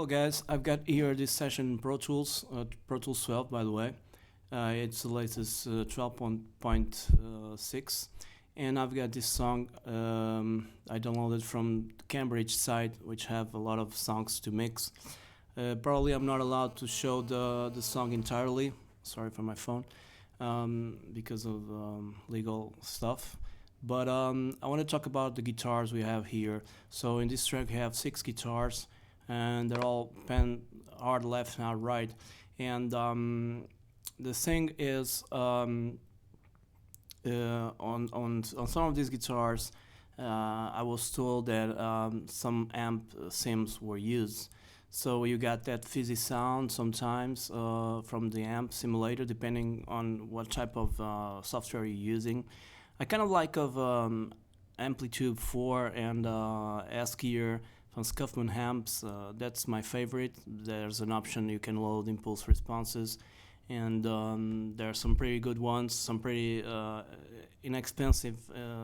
guys, I've got here this session in Pro Tools, Pro Tools 12 by the way. It's the latest 12.6, and I've got this song I downloaded from the Cambridge site, which have a lot of songs to mix. Probably I'm not allowed to show the song entirely, sorry for my phone, because of legal stuff. But I want to talk about the guitars we have here. So in this track we have 6 guitars, and they're all pan hard left and hard right. And the thing is, on some of these guitars, I was told that some amp sims were used. So you got that fizzy sound sometimes from the amp simulator, depending on what type of software you're using. I kind of like of Amplitude 4 and S-Gear from Scuffman amps. That's my favorite. There's an option you can load impulse responses, and there are some pretty good ones, some pretty inexpensive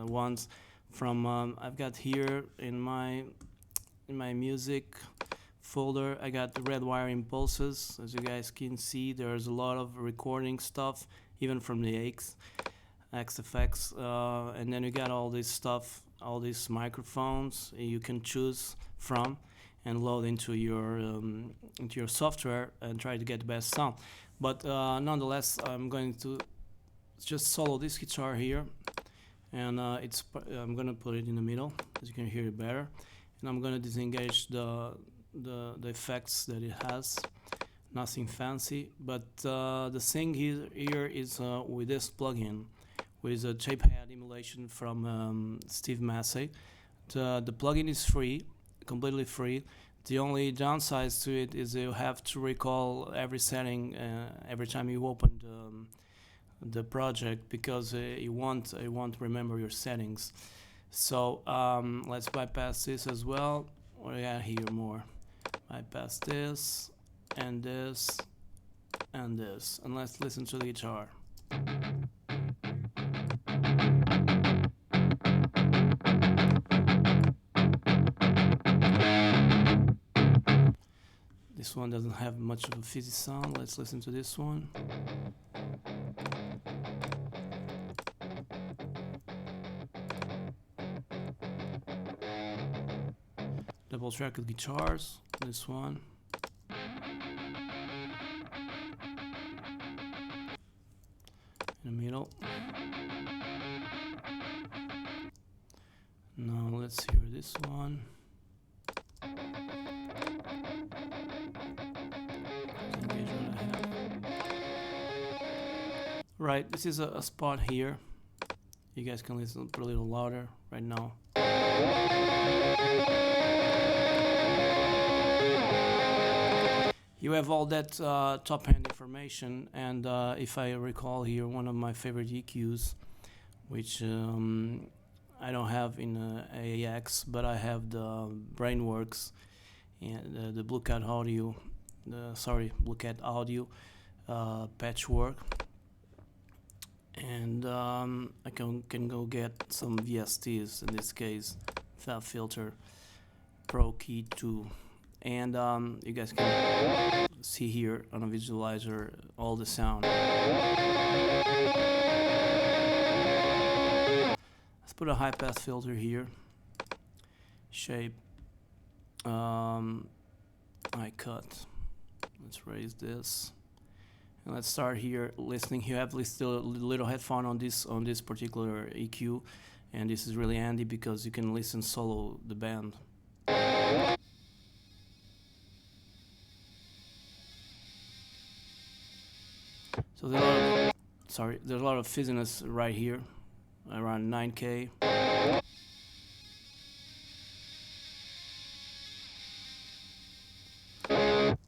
ones. From I've got here in my music folder, I got the red wire impulses. As you guys can see, there's a lot of recording stuff, even from the XFX, and then you got all this stuff, all these microphones you can choose from and load into your software and try to get the best sound. But nonetheless, I'm going to just solo this guitar here, and I'm gonna put it in the middle, as you can hear it better, and I'm gonna disengage the effects that it has. Nothing fancy, but the thing here is with this plugin, with a tape head emulation from Steve Massey. The plugin is free, completely free. The only downside to it is you have to recall every setting every time you open the project, because you won't remember your settings. So let's bypass this as well. What do we got here more? Bypass this and this and this, and let's listen to the guitar. This one doesn't have much of a fizzy sound. Let's listen to this one. Double track of guitars, this one. In the middle. Now let's hear this one. Right, this is a spot here. You guys can listen a little louder right now. You have all that top end information, and if I recall here, one of my favorite EQs, which I don't have in AAX, but I have the Brainworks and the Blue Cat Audio, Blue Cat Audio Patchwork, and I can go get some VSTs, in this case Fab Filter Pro Key 2, and you guys can see here on a visualizer all the sound. Let's put a high pass filter here, shape, high cut. Let's raise this, and let's start here listening. You have listed a little headphone on this particular EQ, and this is really handy because you can listen solo the band. So there's a lot of fizziness right here, around 9K.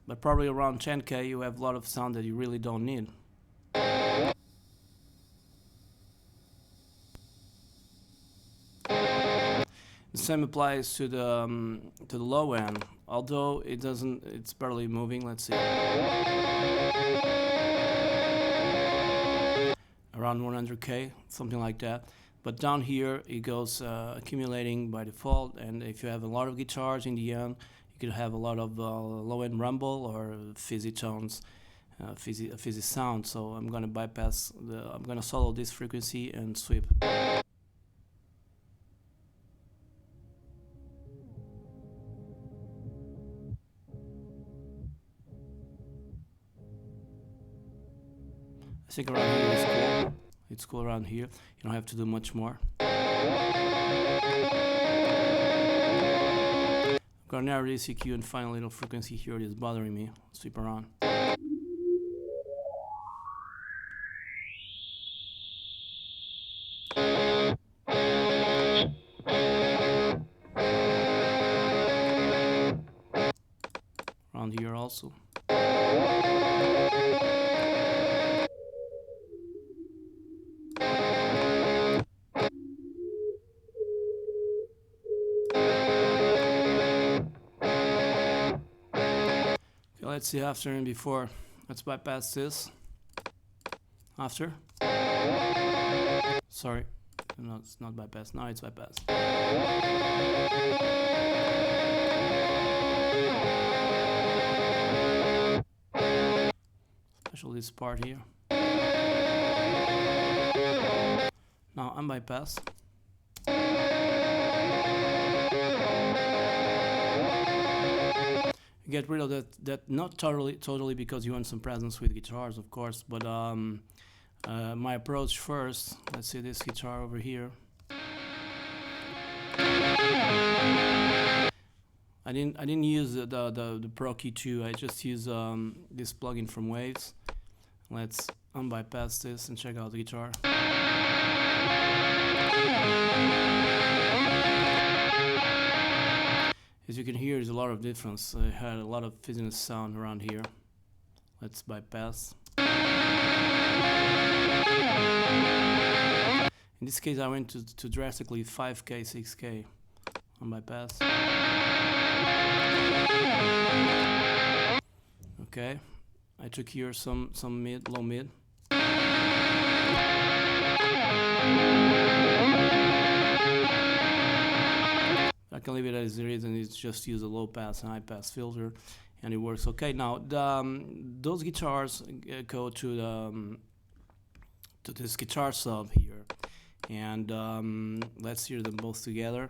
But probably around 10K you have a lot of sound that you really don't need. The same applies to the low end, although it's barely moving. Let's see. Around 100K, something like that. But down here it goes accumulating by default, and if you have a lot of guitars in the end, you could have a lot of low-end rumble or fizzy tones, fizzy sound. So I'm gonna bypass I'm gonna solo this frequency and sweep. I think around here is cool. It's cool around here. You don't have to do much more. I'm gonna narrow this EQ and find a little frequency here that is bothering me. Sweep around. Around here also. Let's see after and before. Let's bypass this. After. Sorry. No, it's not bypass. Now it's bypass. Especially this part here. Now unbypass. Get rid of that not totally because you want some presence with guitars, of course, but my approach first. Let's see this guitar over here. I didn't use the Pro Key 2. I just use this plugin from Waves. Let's unbypass this and check out the guitar. As you can hear, there's a lot of difference. I had a lot of fizziness sound around here. Let's bypass. In this case, I went to drastically 5K, 6K. Unbypass. Okay, I took here some mid, low mid. I can leave it as it is, and it's just use a low pass and high pass filter, and it works okay. Now those guitars go to this guitar sub here, and let's hear them both together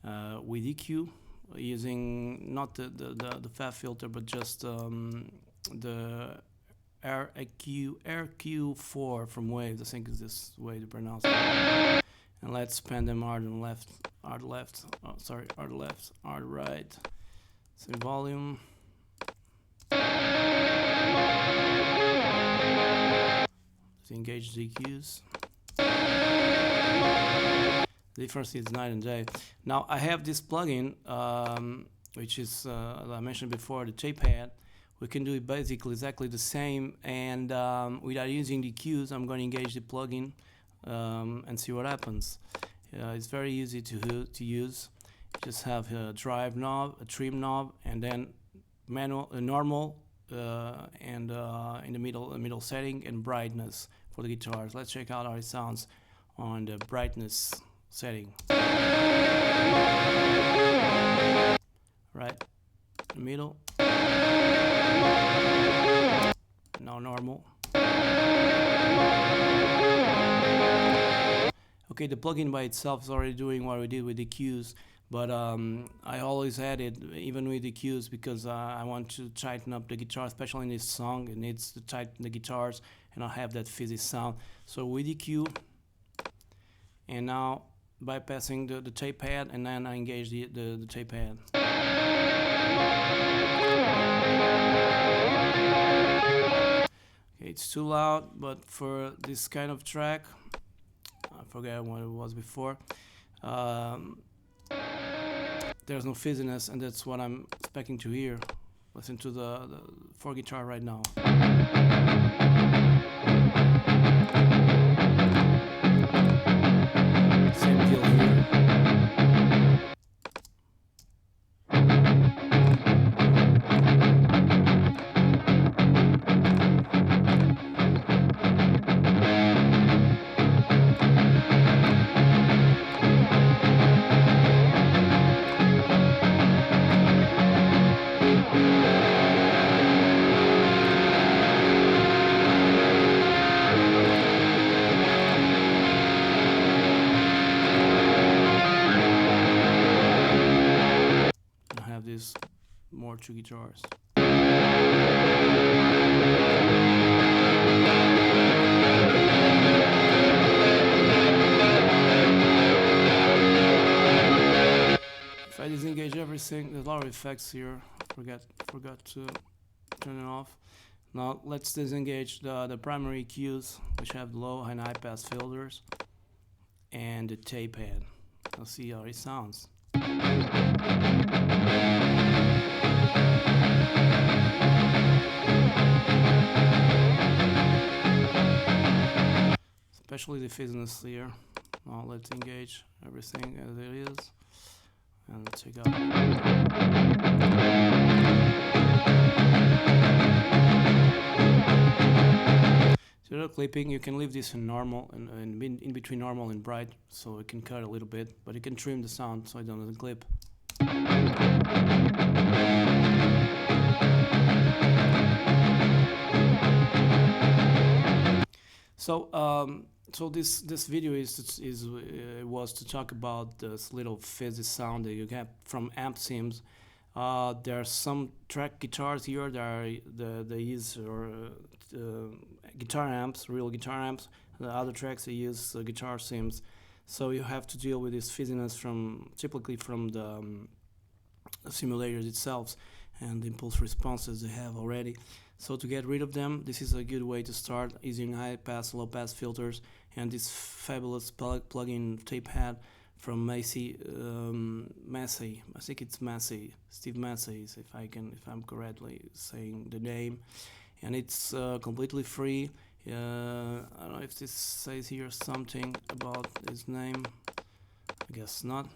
with EQ, using not the FAF filter, but just the RQ4 from Waves. I think is this way to pronounce it. And let's pan them hard and left, hard left. Oh, sorry, hard left, hard right. Same volume. Let's engage the EQs. The difference is night and day. Now I have this plugin, which is, as I mentioned before, the tape pad. We can do it basically exactly the same, and without using the EQs, I'm going to engage the plugin. And see what happens. It's very easy to use. You just have a drive knob, a trim knob, and then manual, normal, and in the middle setting, and brightness for the guitars. Let's check out how it sounds on the brightness setting. Right, the middle. Now normal. Okay, the plugin by itself is already doing what we did with the EQs, but I always add it even with the EQs because I want to tighten up the guitar, especially in this song. It needs to tighten the guitars and I'll have that fizzy sound. So with EQ, and now bypassing the tape pad, and then I engage the tape pad. Okay, it's too loud, but for this kind of track, I forget what it was before. There's no fizziness, and that's what I'm expecting to hear. Listen to the 4 guitar right now. Same deal here. use more two guitars. If I disengage everything, there's a lot of effects here. Forgot to turn it off. Now let's disengage the primary EQs, which have low and high pass filters, and the tape head. Let's see how it sounds. Especially the fizziness here. Now let's engage everything as it is, and let's take out. So clipping, you can leave this in normal and in between normal and bright, so it can cut a little bit, but you can trim the sound so it doesn't clip. So this video was to talk about this little fizzy sound that you get from amp sims. There are some track guitars here that they use guitar amps, real guitar amps. The other tracks they use guitar sims. So you have to deal with this fizziness typically from the simulators itself and the impulse responses they have already. So to get rid of them, this is a good way to start using high pass, low pass filters and this fabulous plug-in tape head from Massey. I think it's Massey, Steve Massey, if I'm correctly saying the name, and it's completely free. I don't know if this says here something about his name. I guess not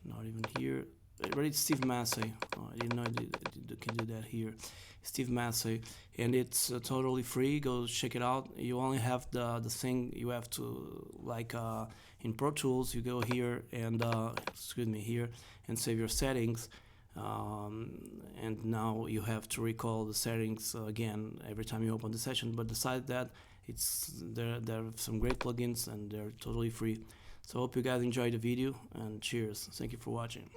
even here. But it's Steve Massey. Oh, I didn't know I can do that here. Steve Massey, and it's totally free. Go check it out. You only have the thing you have to, like in Pro Tools, you go here and here and save your settings. And now you have to recall the settings again every time you open the session. But besides that, there are some great plugins and they're totally free. So I hope you guys enjoyed the video, and cheers. Thank you for watching.